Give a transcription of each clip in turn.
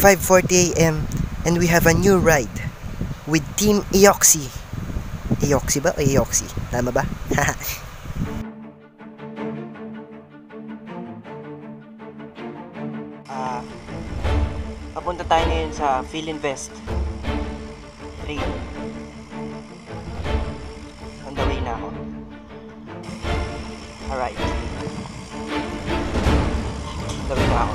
5:40 AM and we have a new ride with Team Eoxy. Eoxy ba o Eoxy? Tama ba? Papunta tayo ngayon sa Philinvest Trail. On the way na ako. Alright. On the way na ako.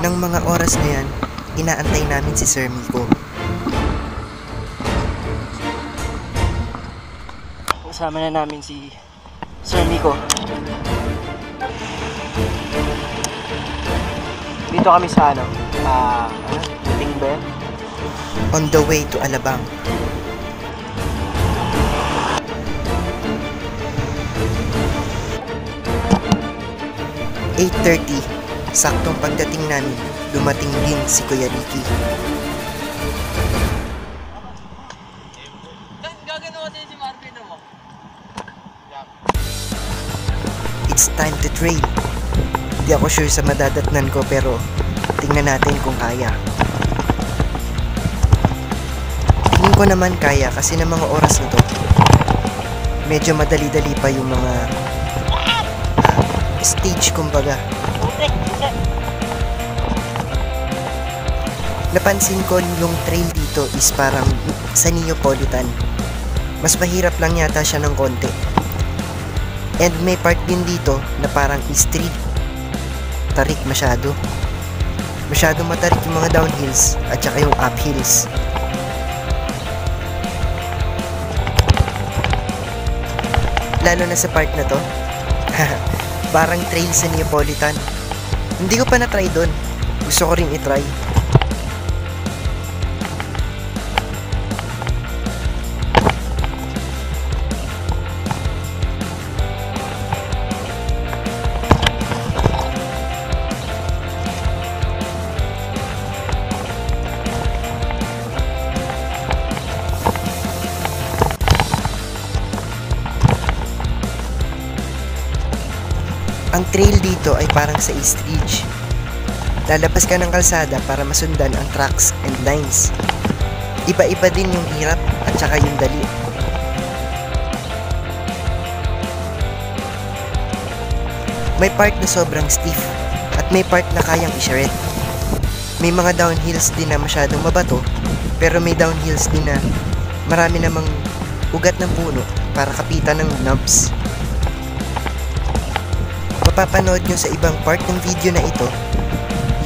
Nang mga oras na yan, inaantay namin si Sir Miko. Kasama na namin si Sir Miko. Dito kami sa Timber. On the way to Alabang. (8:30) saktong pagdating namin, dumating din si Kuya Ricky. It's time to trail. Di ako sure sa madadatnan ko pero tingnan natin kung kaya. Tingin ko naman kaya kasi ng mga oras na to medyo madali-dali pa yung mga stage kumbaga. Napansin ko yung trail dito is parang sa Neapolitan. Mas mahirap lang yata siya ng konti. And may part din dito na parang street. Tarik masyado. Masyadong matarik yung mga downhills at saka yung uphills. Lalo na sa part na to. Parang trail sa Neapolitan. Hindi ko pa na-try doon. Gusto ko rin i-try. Ang trail dito ay parang sa East Ridge. Lalabas ka ng kalsada para masundan ang tracks and lines. Iba-iba din yung hirap at saka yung dali. May part na sobrang stiff at may part na kayang i-shred. May mga downhills din na masyadong mabato, pero may downhills din na marami namang ugat ng puno para kapitan ng knobs. Mapapanood nyo sa ibang part ng video na ito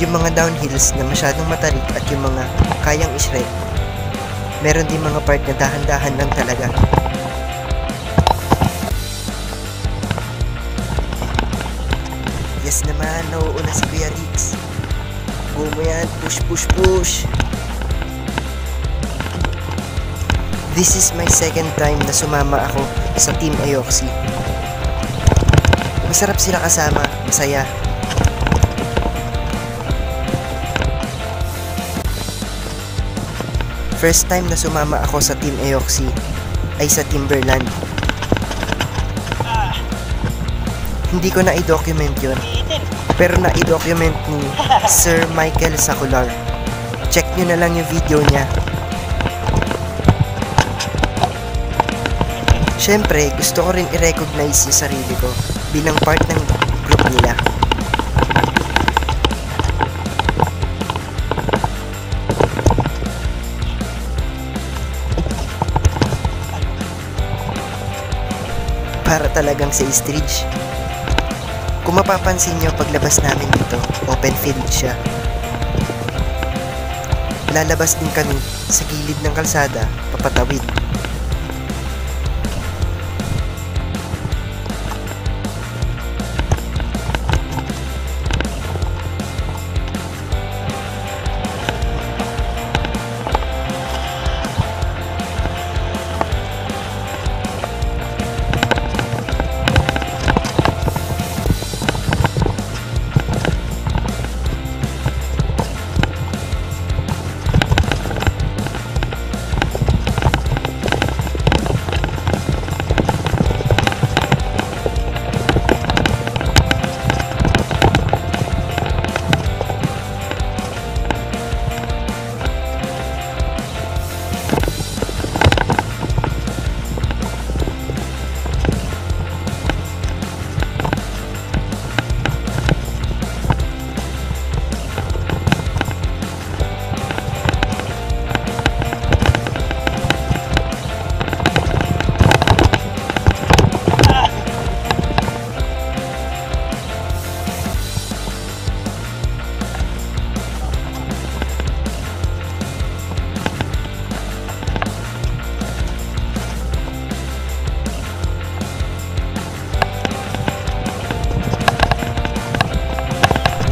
yung mga downhills na masyadong matarik at yung mga kayang i-shred. Meron din mga part na dahan-dahan lang talaga. Yes naman, nauuna si Kuya Rix. Go mo yan, push push push. This is my second time na sumama ako sa Team Eoxy. Masarap sila kasama, masaya. First time na sumama ako sa Team Eoxy ay sa Timberland. Hindi ko na i-document yun, pero na-i-document ni Sir Michael Sacular. Check nyo na lang yung video niya. Siyempre, gusto ko rin i-recognize yung sarili ko bilang part ng group nila. Para talagang sa East Ridge. Kung mapapansin nyo, paglabas namin dito, open field siya. Lalabas din kami sa gilid ng kalsada, papatawid.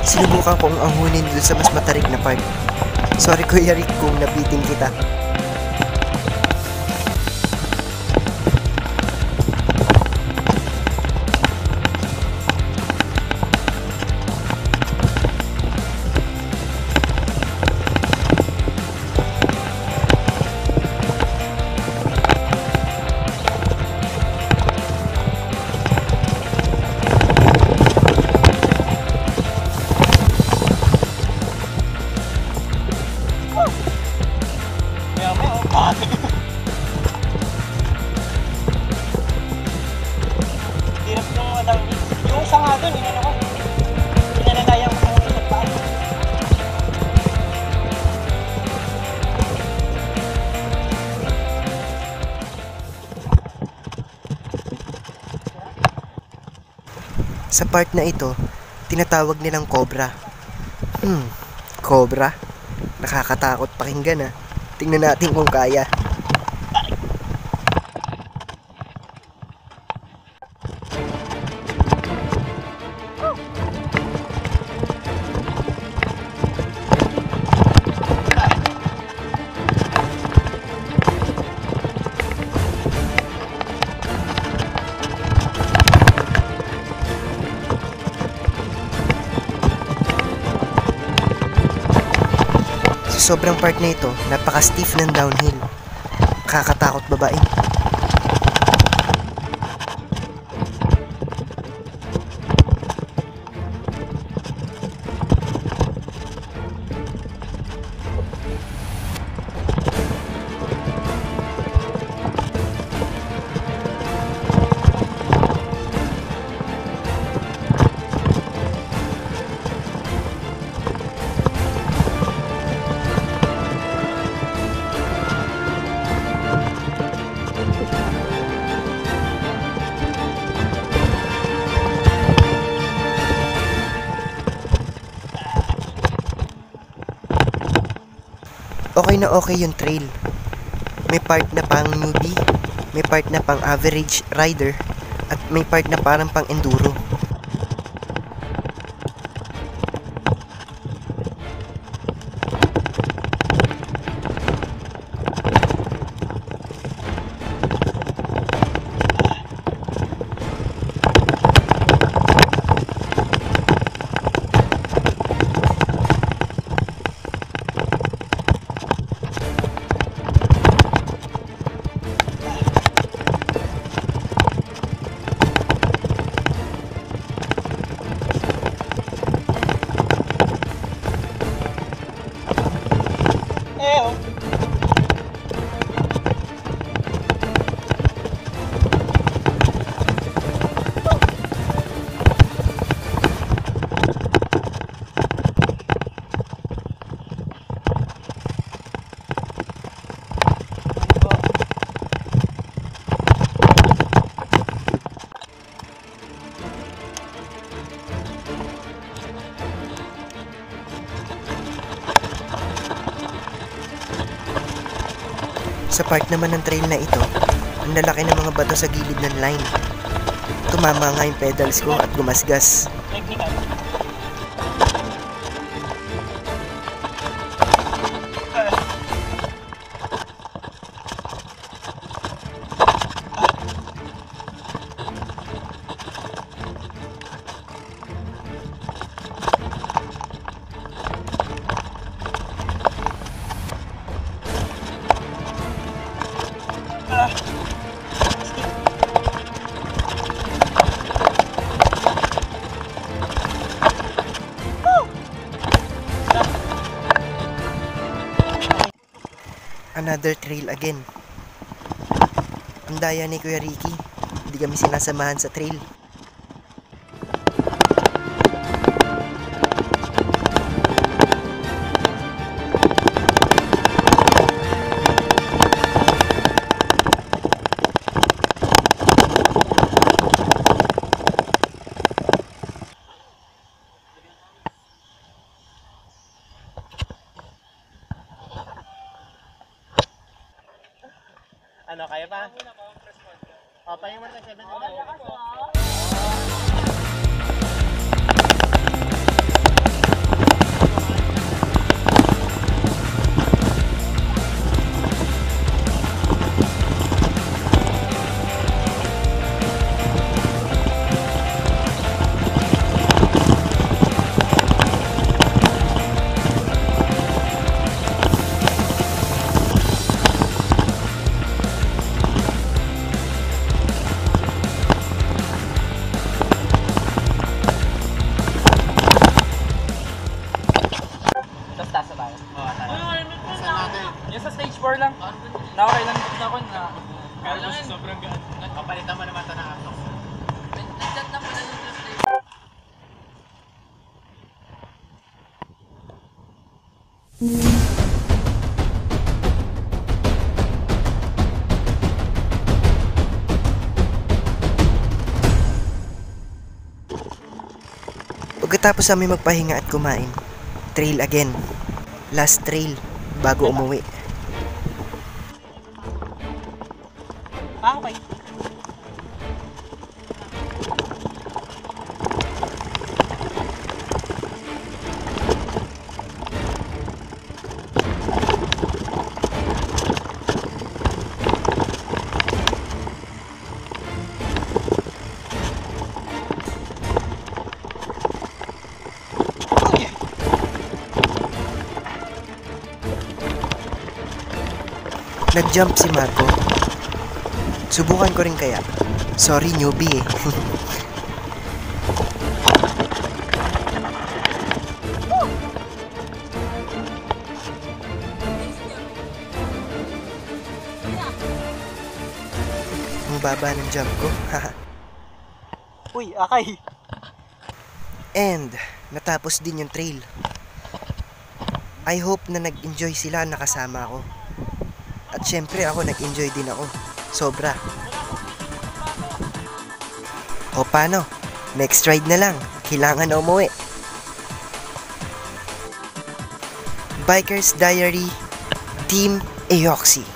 Sinubukan kong anghunin dun sa mas matarik na part. Sorry Kuya Rick kung nabitin kita. Hirap nung madang yung isa nga dun, inano ko. Pinalatayang ko ng isang paan. Sa part na ito, tinatawag nilang cobra. Cobra? Nakakatakot pakinggan ah. Tingnan natin kung kaya. Sobrang part na ito, napaka-stiff ng downhill. Nakakatakot babae. Okay na okay yung trail. May part na pang newbie, may part na pang average rider, at may part na parang pang enduro. Sa part naman ng trail na ito, ang lalaki ng mga bato sa gilid ng line. Tumama nga yung pedals ko at gumasgas. Technical. Another trail again. Ang daya ni Kuya Ricky, hindi kami sinasamahan sa trail. Ano, kaya pa? O, pahinga mo na 7 na. 4 lang. Nakakay lang dito ako na. Pero sobrang gaan. Papalitan mo naman ito ng ato. Nandyan na pala ng flashlight. Pagkatapos namin magpahinga at kumain, trail again. Last trail bago umuwi. Okay. Nag-jump si Marco. Subukan ko rin kaya. Sorry, newbie eh. Ang baba ng jump ko. Uy, akay. And natapos din yung trail. I hope na nag-enjoy sila na kasama ko. At syempre ako nag-enjoy din ako. Sobra. O paano? Next ride na lang. Kailangan na umuwi. Bikers Diary, Team Eoxy.